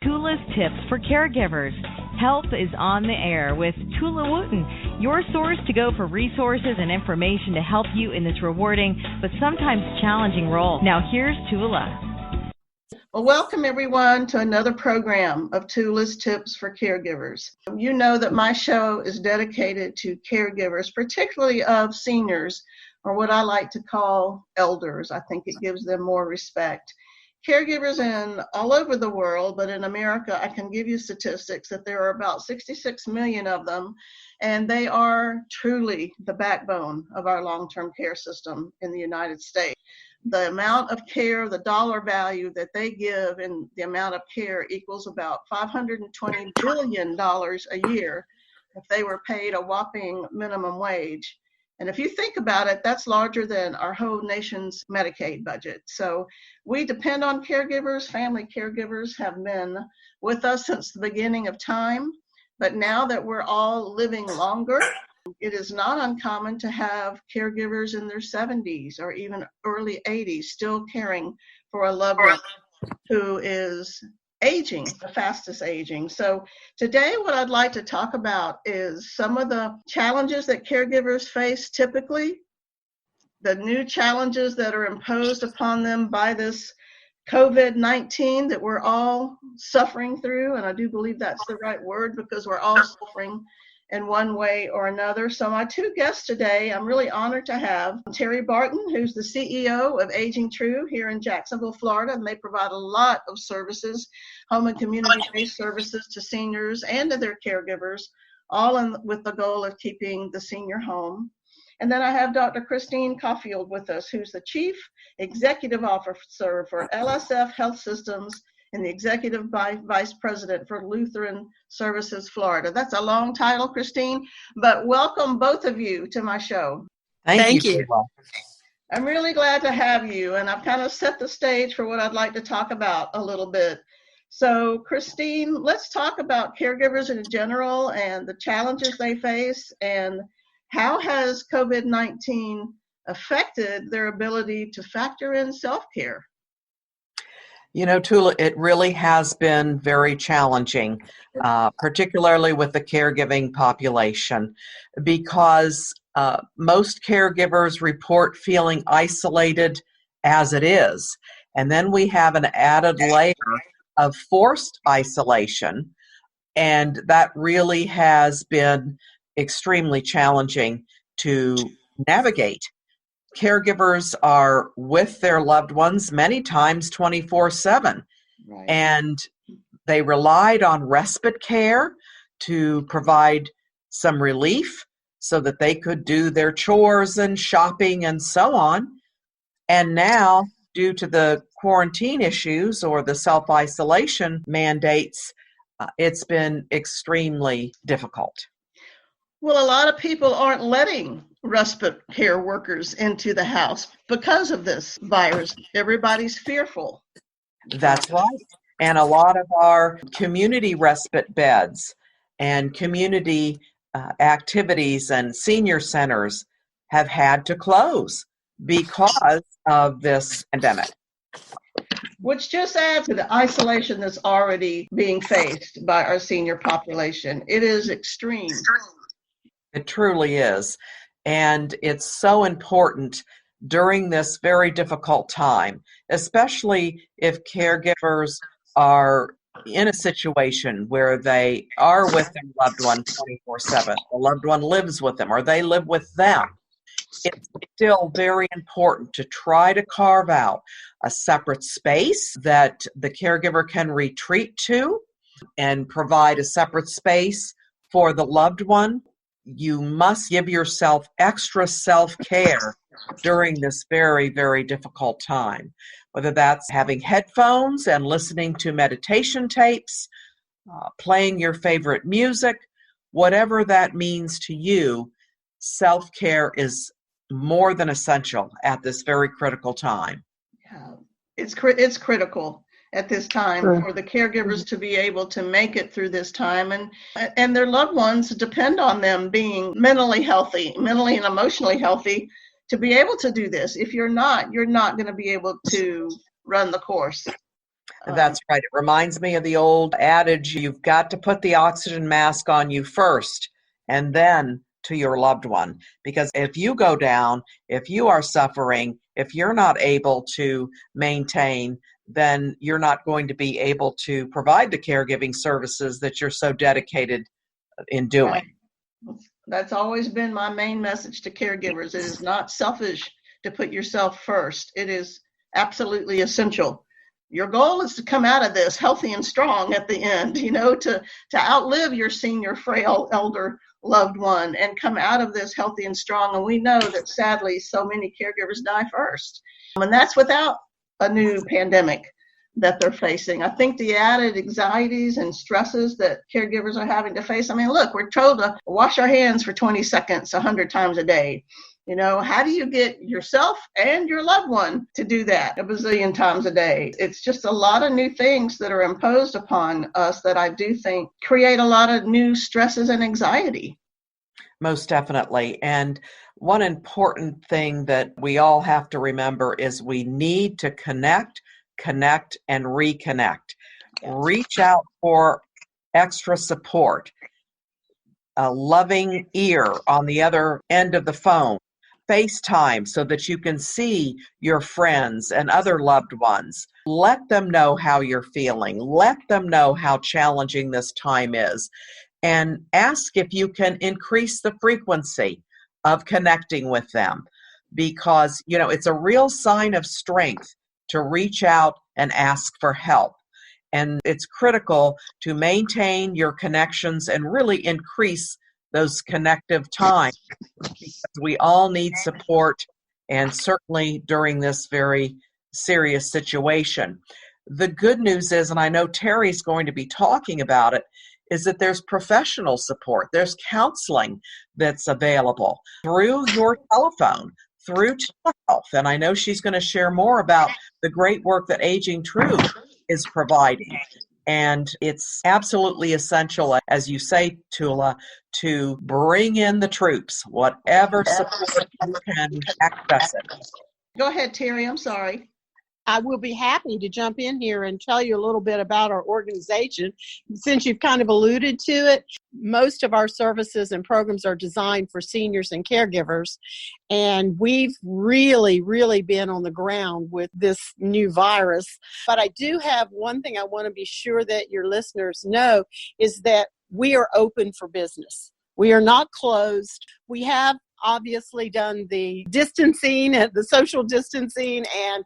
TOULA'S Tips for Caregivers. Health is on the air with Tula Wooten, your source to go for resources and information to help you in this rewarding but sometimes challenging role. Now here's Tula. Well, welcome everyone to another program of TOULA'S Tips for Caregivers. You know that my show is dedicated to caregivers, particularly of seniors, or what I like to call elders. I think it gives them more respect. Caregivers in all over the world, but in America, I can give you statistics that there are about 66 million of them, and they are truly the backbone of our long-term care system in the United States. The amount of care, the dollar value that they give and the amount of care equals about $520 billion a year if they were paid a whopping minimum wage. And if you think about it, that's larger than our whole nation's Medicaid budget. So we depend on caregivers. Family caregivers have been with us since the beginning of time. But now that we're all living longer, it is not uncommon to have caregivers in their 70s or even early 80s still caring for a loved one who is aging, the fastest aging. So today what I'd like to talk about is some of the challenges that caregivers face typically, the new challenges that are imposed upon them by this COVID-19 that we're all suffering through. And I do believe that's the right word because we're all suffering in one way or another. So my two guests today, I'm really honored to have Terri Barton, who's the CEO of Aging True here in Jacksonville, Florida, and they provide a lot of services, home and community-based services to seniors and to their caregivers, all with the goal of keeping the senior home. And then I have Dr. Christine Caufield with us, who's the Chief Executive Officer for LSF Health Systems and the Executive Vice President for Lutheran Services Florida. That's a long title, Christine, but welcome both of you to my show. Thank you. I'm really glad to have you, and I've kind of set the stage for what I'd like to talk about a little bit. So, Christine, let's talk about caregivers in general and the challenges they face, and how has COVID-19 affected their ability to factor in self-care? You know, Tula, it really has been very challenging, particularly with the caregiving population, because most caregivers report feeling isolated as it is. And then we have an added layer of forced isolation, and that really has been extremely challenging to navigate. Caregivers are with their loved ones many times 24/7, right. And they relied on respite care to provide some relief so that they could do their chores and shopping and so on. And now, due to the quarantine issues or the self-isolation mandates, it's been extremely difficult. Well, a lot of people aren't letting respite care workers into the house because of this virus. Everybody's fearful. That's right. And a lot of our community respite beds and community activities and senior centers have had to close because of this pandemic. Which just adds to the isolation that's already being faced by our senior population. It is extreme. It truly is. And it's so important during this very difficult time, especially if caregivers are in a situation where they are with their loved one 24/7. The loved one lives with them or they live with them. It's still very important to try to carve out a separate space that the caregiver can retreat to and provide a separate space for the loved one. You must give yourself extra self-care during this very, very difficult time, whether that's having headphones and listening to meditation tapes, playing your favorite music, whatever that means to you. Self-care is more than essential at this very critical time. Yeah, it's critical at this time for the caregivers to be able to make it through this time, and their loved ones depend on them being mentally and emotionally healthy to be able to do this. If you're not going to be able to run the course. That's right. It reminds me of the old adage, you've got to put the oxygen mask on you first and then to your loved one. Because if you go down, if you are suffering, if you're not able to maintain, then you're not going to be able to provide the caregiving services that you're so dedicated in doing. Right. That's always been my main message to caregivers. It is not selfish to put yourself first. It is absolutely essential. Your goal is to come out of this healthy and strong at the end, to outlive your senior, frail, elder loved one and come out of this healthy and strong. And we know that sadly, so many caregivers die first. And that's without a new pandemic that they're facing. I think the added anxieties and stresses that caregivers are having to face. I mean, look, we're told to wash our hands for 20 seconds, 100 times a day. How do you get yourself and your loved one to do that a bazillion times a day? It's just a lot of new things that are imposed upon us that I do think create a lot of new stresses and anxiety. Most definitely. And one important thing that we all have to remember is we need to connect, and reconnect. Yes. Reach out for extra support, a loving ear on the other end of the phone, FaceTime so that you can see your friends and other loved ones. Let them know how you're feeling. Let them know how challenging this time is. And ask if you can increase the frequency of connecting with them, because, it's a real sign of strength to reach out and ask for help. And it's critical to maintain your connections and really increase those connective times, because we all need support, and certainly during this very serious situation. The good news is, and I know Terri's going to be talking about it, is that there's professional support. There's counseling that's available through your telephone, through telehealth. And I know she's going to share more about the great work that Aging Truth is providing. And it's absolutely essential, as you say, Tula, to bring in the troops, whatever support you can access it. Go ahead, Terri. I'm sorry. I will be happy to jump in here and tell you a little bit about our organization. Since you've kind of alluded to it, most of our services and programs are designed for seniors and caregivers. And we've really, really been on the ground with this new virus. But I do have one thing I want to be sure that your listeners know is that we are open for business. We are not closed. We have obviously done the distancing, the social distancing, and,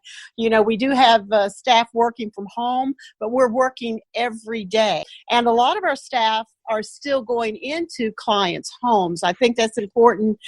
we do have staff working from home, but we're working every day. And a lot of our staff are still going into clients' homes. I think that's important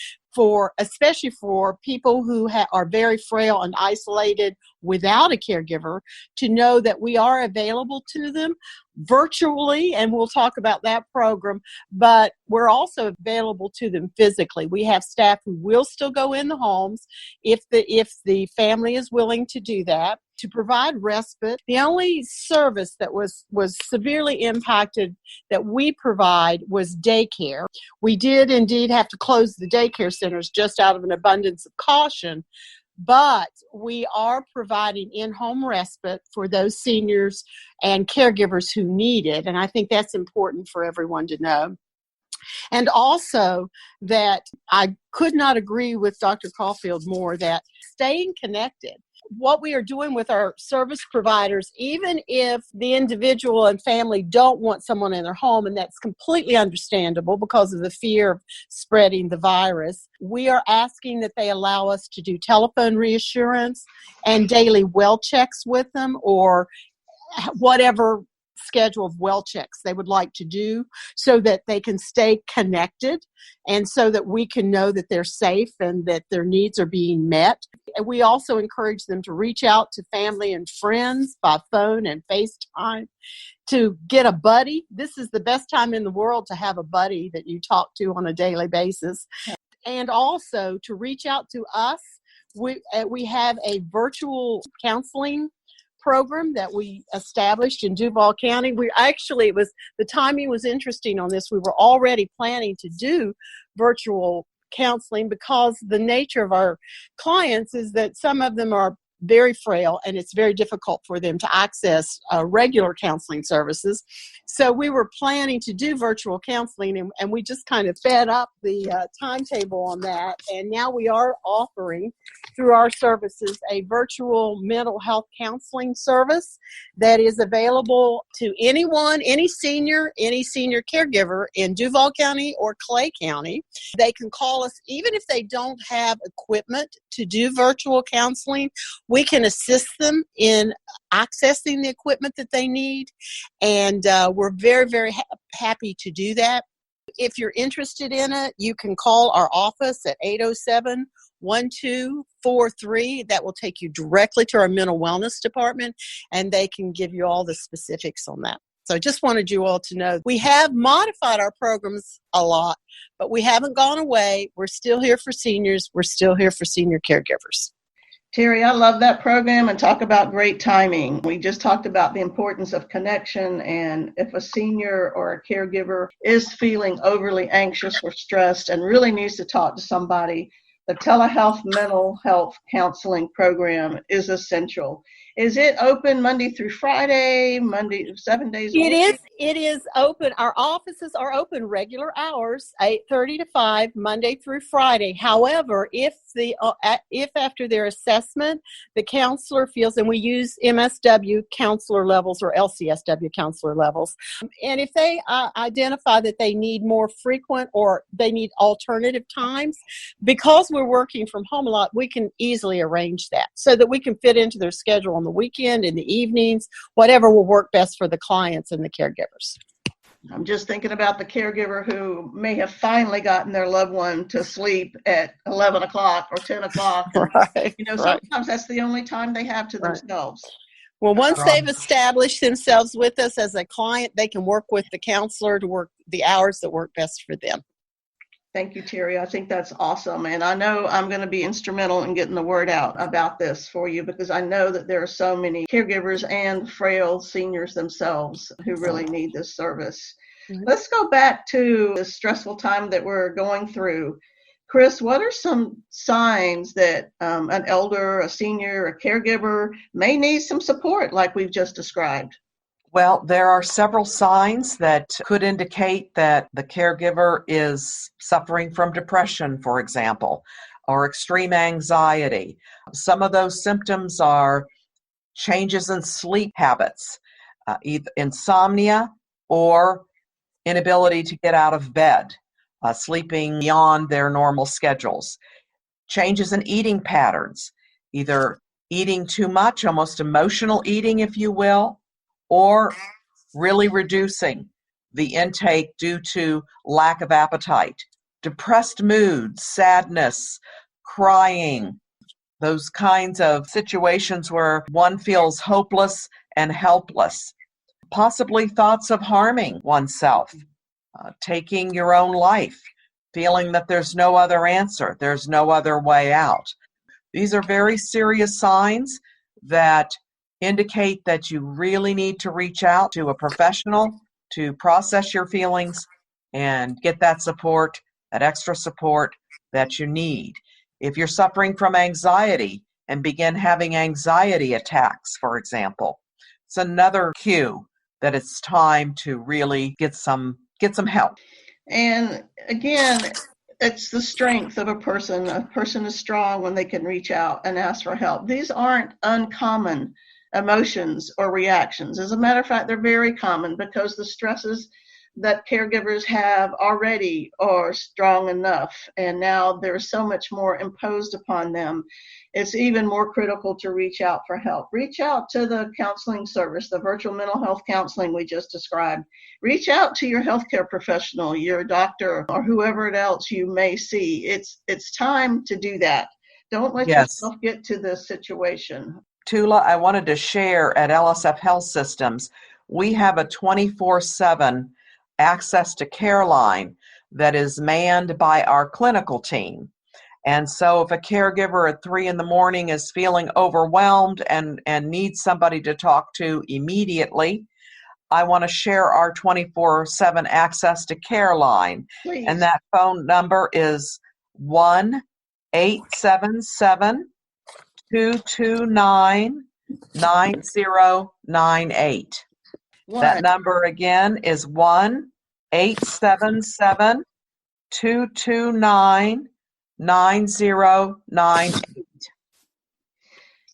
especially for people who are very frail and isolated without a caregiver, to know that we are available to them virtually, and we'll talk about that program, but we're also available to them physically. We have staff who will still go in the homes if the family is willing to do that, to provide respite. The only service that was severely impacted that we provide was daycare. We did indeed have to close the daycare centers just out of an abundance of caution, but we are providing in-home respite for those seniors and caregivers who need it, and I think that's important for everyone to know. And also that I could not agree with Dr. Caufield more, that staying connected. What we are doing with our service providers, even if the individual and family don't want someone in their home, and that's completely understandable because of the fear of spreading the virus, we are asking that they allow us to do telephone reassurance and daily well checks with them, or whatever schedule of well checks they would like to do, so that they can stay connected and so that we can know that they're safe and that their needs are being met. And we also encourage them to reach out to family and friends by phone and FaceTime to get a buddy. This is the best time in the world to have a buddy that you talk to on a daily basis. And also to reach out to us. We have a virtual counseling program that we established in Duval County. The timing was interesting on this. We were already planning to do virtual counseling because the nature of our clients is that some of them are very frail, and it's very difficult for them to access regular counseling services. So we were planning to do virtual counseling, and we just kind of fed up the timetable on that. And now we are offering through our services a virtual mental health counseling service that is available to anyone, any senior caregiver in Duval County or Clay County. They can call us even if they don't have equipment to do virtual counseling. We can assist them in accessing the equipment that they need, and we're very, very happy to do that. If you're interested in it, you can call our office at 807-1243. That will take you directly to our mental wellness department, and they can give you all the specifics on that. So I just wanted you all to know we have modified our programs a lot, but we haven't gone away. We're still here for seniors. We're still here for senior caregivers. Terri, I love that program, and talk about great timing. We just talked about the importance of connection, and if a senior or a caregiver is feeling overly anxious or stressed and really needs to talk to somebody, the telehealth mental health counseling program is essential. Is it open Monday through Friday, 7 days a week? It is open. Our offices are open regular hours, 8:30 to 5, Monday through Friday. However, if after their assessment, the counselor feels, and we use MSW counselor levels or LCSW counselor levels, and if they identify that they need more frequent or they need alternative times, because we're working from home a lot, we can easily arrange that so that we can fit into their schedule on the weekend, in the evenings, whatever will work best for the clients and the caregivers. I'm just thinking about the caregiver who may have finally gotten their loved one to sleep at 11 o'clock or 10 o'clock. Right. Sometimes that's the only time they have to themselves. Well, once they've established themselves with us as a client, they can work with the counselor to work the hours that work best for them. Thank you, Terri. I think that's awesome. And I know I'm going to be instrumental in getting the word out about this for you, because I know that there are so many caregivers and frail seniors themselves who really need this service. Mm-hmm. Let's go back to the stressful time that we're going through. Chris, what are some signs that an elder, a senior, a caregiver may need some support like we've just described? Well, there are several signs that could indicate that the caregiver is suffering from depression, for example, or extreme anxiety. Some of those symptoms are changes in sleep habits, either insomnia or inability to get out of bed, sleeping beyond their normal schedules. Changes in eating patterns, either eating too much, almost emotional eating, if you will, or really reducing the intake due to lack of appetite. Depressed moods, sadness, crying, those kinds of situations where one feels hopeless and helpless. Possibly thoughts of harming oneself, taking your own life, feeling that there's no other answer, there's no other way out. These are very serious signs that indicate that you really need to reach out to a professional to process your feelings and get that support, that extra support that you need. If you're suffering from anxiety and begin having anxiety attacks, for example, it's another cue that it's time to really get some help. And again, it's the strength of a person. A person is strong when they can reach out and ask for help. These aren't uncommon emotions or reactions. As a matter of fact, they're very common because the stresses that caregivers have already are strong enough, and now there's so much more imposed upon them. It's even more critical to reach out for help. Reach out to the counseling service, the virtual mental health counseling we just described. Reach out to your healthcare professional, your doctor, or whoever else you may see. It's time to do that. Don't let yourself get to this situation. Tula, I wanted to share at LSF Health Systems, we have a 24/7 access to care line that is manned by our clinical team. And so if a caregiver at 3 a.m. is feeling overwhelmed and needs somebody to talk to immediately, I want to share our 24/7 access to care line. Please. And that phone number is 1-877 229-9098. That number again is 1-877-229-9098.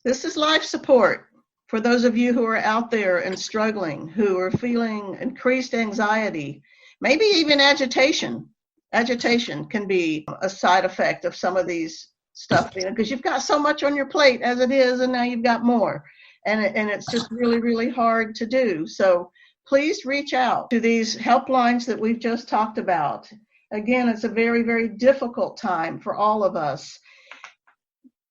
This is life support for those of you who are out there and struggling, who are feeling increased anxiety, maybe even agitation. Agitation can be a side effect of some of these stuff, because you've got so much on your plate as it is, and now you've got more. And it's just really, really hard to do. So please reach out to these helplines that we've just talked about. Again, it's a very, very difficult time for all of us.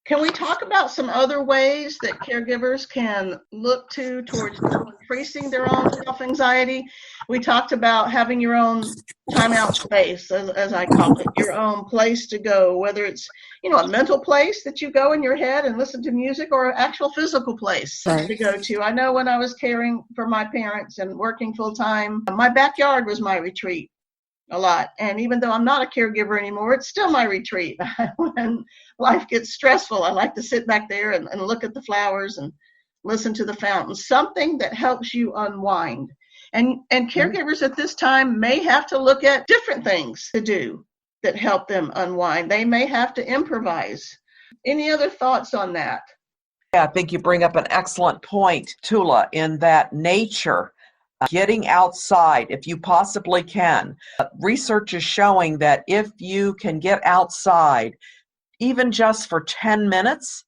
Can we talk about some other ways that caregivers can look towards increasing their own self-anxiety? We talked about having your own timeout space, as I call it, your own place to go, whether it's, a mental place that you go in your head and listen to music, or an actual physical place to go to. I know when I was caring for my parents and working full-time, my backyard was my retreat a lot. And even though I'm not a caregiver anymore, it's still my retreat. When life gets stressful, I like to sit back there and look at the flowers and listen to the fountains, something that helps you unwind. And caregivers at this time may have to look at different things to do that help them unwind. They may have to improvise. Any other thoughts on that? Yeah, I think you bring up an excellent point, Tula, in that nature, getting outside if you possibly can. Research is showing that if you can get outside, even just for 10 minutes,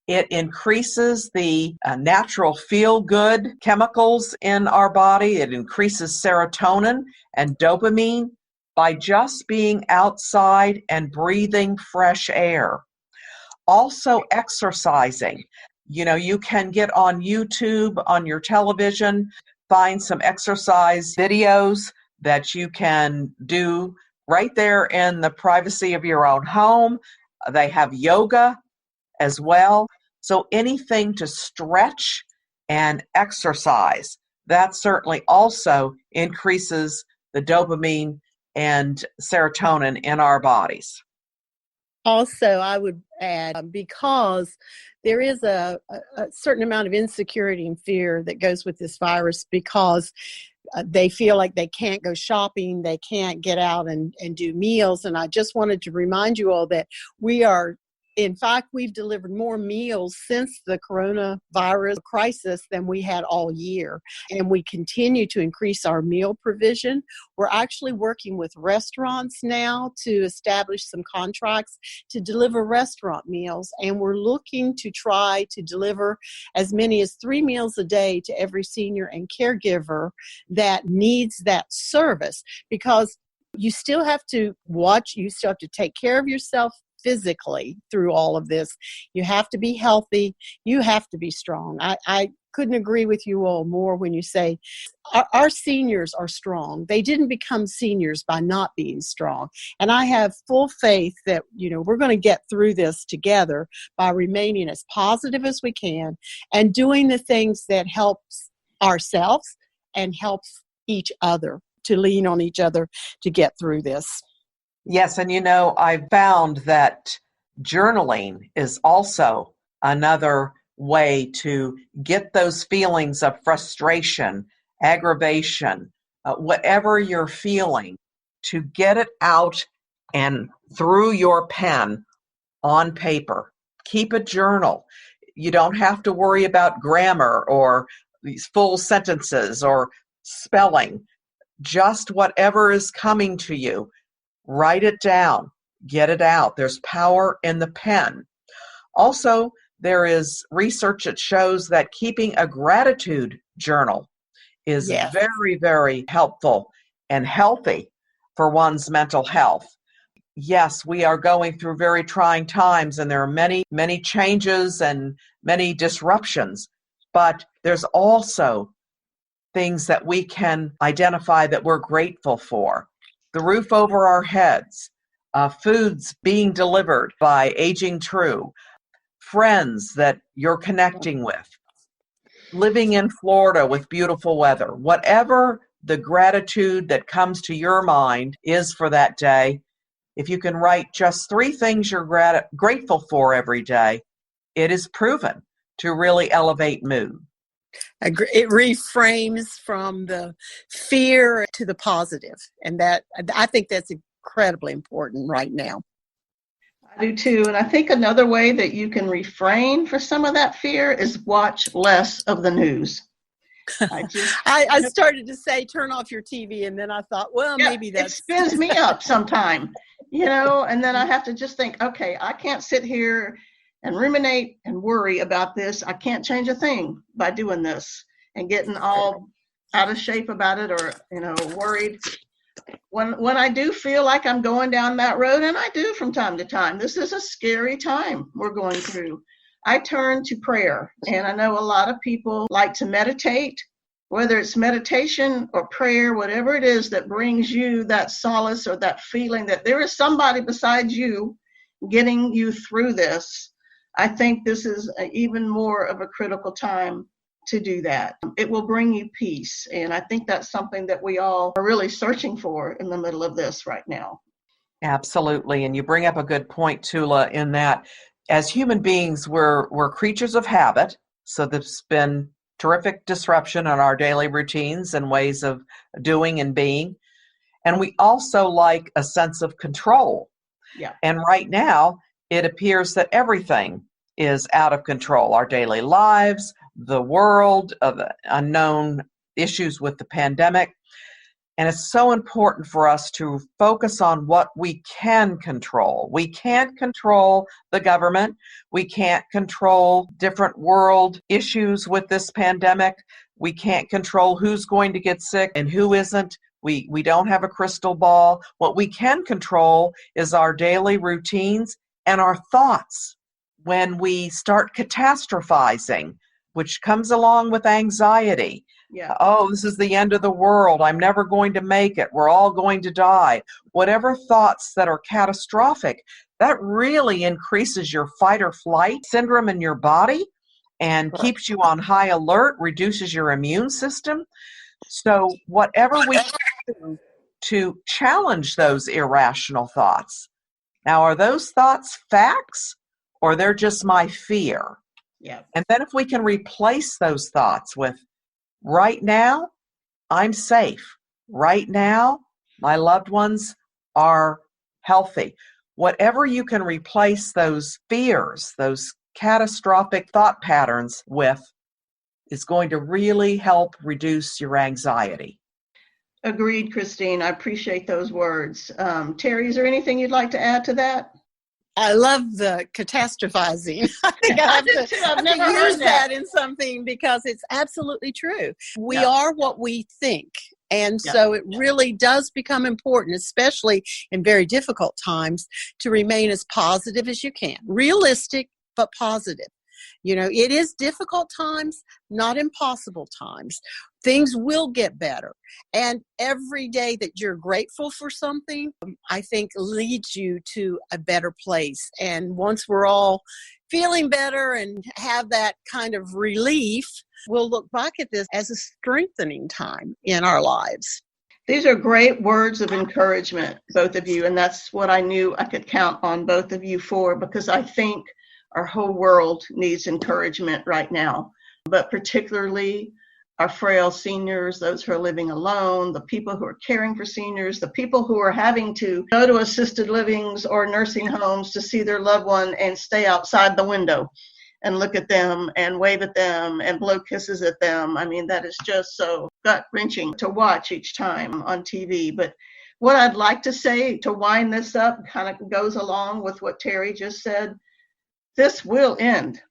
it increases the natural feel-good chemicals in our body. It increases serotonin and dopamine by just being outside and breathing fresh air. Also, exercising. You can get on YouTube, on your television, find some exercise videos that you can do right there in the privacy of your own home. They have yoga as well. So anything to stretch and exercise, that certainly also increases the dopamine and serotonin in our bodies. Also, I would add, because there is a certain amount of insecurity and fear that goes with this virus, because they feel like they can't go shopping, they can't get out and do meals. And I just wanted to remind you all that we've delivered more meals since the coronavirus crisis than we had all year. And we continue to increase our meal provision. We're actually working with restaurants now to establish some contracts to deliver restaurant meals. And we're looking to try to deliver as many as 3 meals a day to every senior and caregiver that needs that service, because you still have to you still have to take care of yourself physically through all of this. You have to be healthy. You have to be strong. I couldn't agree with you all more when you say our seniors are strong. They didn't become seniors by not being strong. And I have full faith that, we're going to get through this together by remaining as positive as we can and doing the things that helps ourselves and helps each other, to lean on each other to get through this. Yes, and I found that journaling is also another way to get those feelings of frustration, aggravation, whatever you're feeling, to get it out and through your pen on paper. Keep a journal. You don't have to worry about grammar or these full sentences or spelling. Just whatever is coming to you. Write it down, get it out. There's power in the pen. Also, there is research that shows that keeping a gratitude journal is very, very helpful and healthy for one's mental health. Yes, we are going through very trying times, and there are many, many changes and many disruptions, but there's also things that we can identify that we're grateful for. The roof over our heads, foods being delivered by Aging True, friends that you're connecting with, living in Florida with beautiful weather. Whatever the gratitude that comes to your mind is for that day, if you can write just 3 things you're grateful for every day, it is proven to really elevate mood. It reframes from the fear to the positive, and that I think that's incredibly important right now. I do too, and I think another way that you can refrain for some of that fear is watch less of the news. I started to say turn off your TV, and then I thought, well, maybe it spins me up sometime, and then I have to just think, okay, I can't sit here and ruminate and worry about this. I can't change a thing by doing this and getting all out of shape about it or, worried. When I do feel like I'm going down that road, and I do from time to time, this is a scary time we're going through, I turn to prayer. And I know a lot of people like to meditate, whether it's meditation or prayer, whatever it is that brings you that solace or that feeling that there is somebody besides you getting you through this. I think this is even more of a critical time to do that. It will bring you peace. And I think that's something that we all are really searching for in the middle of this right now. Absolutely. And you bring up a good point, Tula, in that as human beings, we're creatures of habit. So there's been terrific disruption in our daily routines and ways of doing and being. And we also like a sense of control. Yeah. And right now, it appears that everything is out of control. Our daily lives, the world, of unknown issues with the pandemic. And it's so important for us to focus on what we can control. We can't control the government. We can't control different world issues with this pandemic. We can't control who's going to get sick and who isn't. We don't have a crystal ball. What we can control is our daily routines and our thoughts. When we start catastrophizing, which comes along with anxiety. Yeah. Oh, this is the end of the world. I'm never going to make it. We're all going to die. Whatever thoughts that are catastrophic, that really increases your fight or flight syndrome in your body and keeps you on high alert, reduces your immune system. So whatever we do to challenge those irrational thoughts. Now, are those thoughts facts or they're just my fear? Yeah. And then if we can replace those thoughts with, right now, I'm safe. Right now, my loved ones are healthy. Whatever you can replace those fears, those catastrophic thought patterns with, is going to really help reduce your anxiety. Agreed, Christine. I appreciate those words. Terri, is there anything you'd like to add to that? I love the catastrophizing. I think I have to use that in something because it's absolutely true. We are what we think. And so it really does become important, especially in very difficult times, to remain as positive as you can. Realistic, but positive. It is difficult times, not impossible times. Things will get better. And every day that you're grateful for something, I think leads you to a better place. And once we're all feeling better and have that kind of relief, we'll look back at this as a strengthening time in our lives. These are great words of encouragement, both of you. And that's what I knew I could count on both of you for, because I think our whole world needs encouragement right now, but particularly our frail seniors, those who are living alone, the people who are caring for seniors, the people who are having to go to assisted livings or nursing homes to see their loved one and stay outside the window and look at them and wave at them and blow kisses at them. I mean, that is just so gut-wrenching to watch each time on TV. But what I'd like to say to wind this up kind of goes along with what Terri just said. This will end.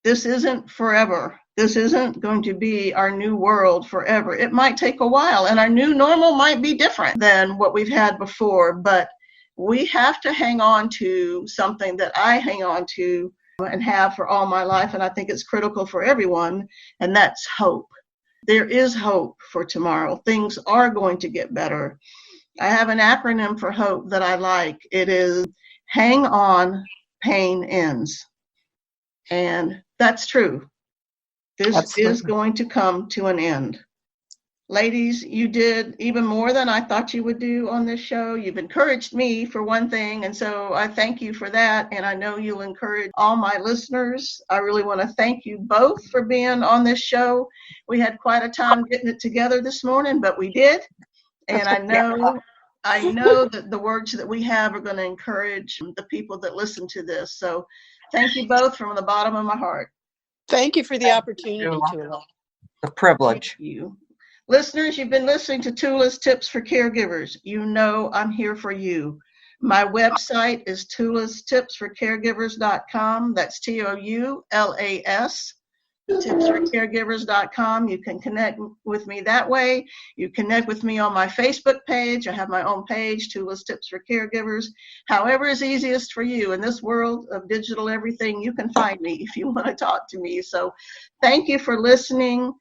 This isn't forever. This isn't going to be our new world forever. It might take a while, and our new normal might be different than what we've had before, but we have to hang on to something that I hang on to and have for all my life, and I think it's critical for everyone, and that's hope. There is hope for tomorrow. Things are going to get better. I have an acronym for hope that I like. It is hang on, pain ends. And that's true. This is going to come to an end. Ladies, you did even more than I thought you would do on this show. You've encouraged me for one thing, and so I thank you for that, and I know you'll encourage all my listeners. I really want to thank you both for being on this show. We had quite a time getting it together this morning, but we did, and I know that the words that we have are going to encourage the people that listen to this. So thank you both from the bottom of my heart. Thank you for the opportunity, Tula. The privilege. Thank you. Listeners, you've been listening to TOULA'S Tips for Caregivers. You know I'm here for you. My website is TOULA'S That's TOULAS, tipsforcaregivers.com. You can connect with me that way. You connect with me on my Facebook page. I have my own page, TOULA'S Tips for Caregivers. However is easiest for you. In this world of digital everything, you can find me if you want to talk to me. So thank you for listening.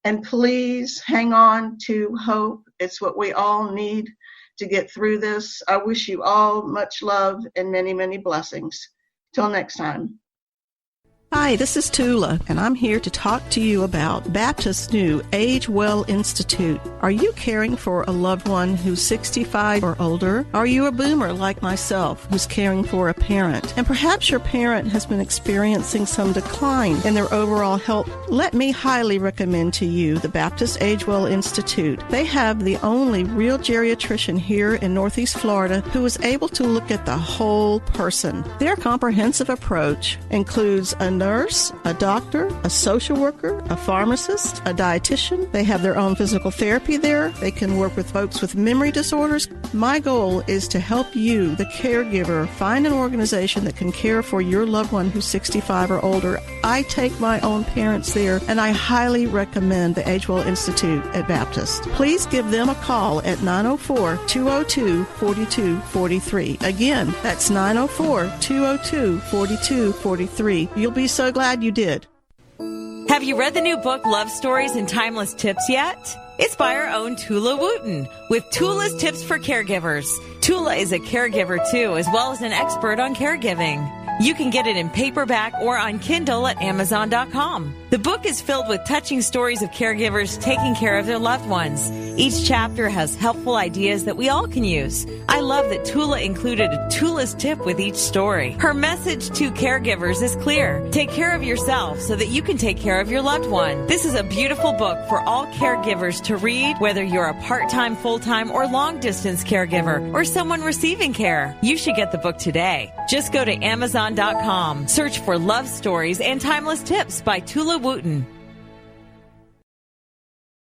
And please hang on to hope. It's what we all need to get through this. I wish you all much love and many, many blessings. Till next time. Hi, this is Tula, and I'm here to talk to you about Baptist's new Age Well Institute. Are you caring for a loved one who's 65 or older? Are you a boomer like myself who's caring for a parent? And perhaps your parent has been experiencing some decline in their overall health. Let me highly recommend to you the Baptist Age Well Institute. They have the only real geriatrician here in Northeast Florida who is able to look at the whole person. Their comprehensive approach includes a nurse, a doctor, a social worker, a pharmacist, a dietitian. They have their own physical therapy there. They can work with folks with memory disorders. My goal is to help you, the caregiver, find an organization that can care for your loved one who's 65 or older. I take my own parents there, and I highly recommend the Agewell Institute at Baptist. Please give them a call at 904-202-4243. Again, that's 904-202-4243. You'll be so glad you did. Have you read the new book, Love Stories and Timeless Tips yet? It's by our own Tula Wooten with TOULA'S Tips for Caregivers. Tula is a caregiver too, as well as an expert on caregiving. You can get it in paperback or on Kindle at Amazon.com. The book is filled with touching stories of caregivers taking care of their loved ones. Each chapter has helpful ideas that we all can use. I love that Tula included a Tula's tip with each story. Her message to caregivers is clear. Take care of yourself so that you can take care of your loved one. This is a beautiful book for all caregivers to read, whether you're a part-time, full-time, or long-distance caregiver, or someone receiving care. You should get the book today. Just go to Amazon.com. Search for Love Stories and Timeless Tips by Tula Wooten.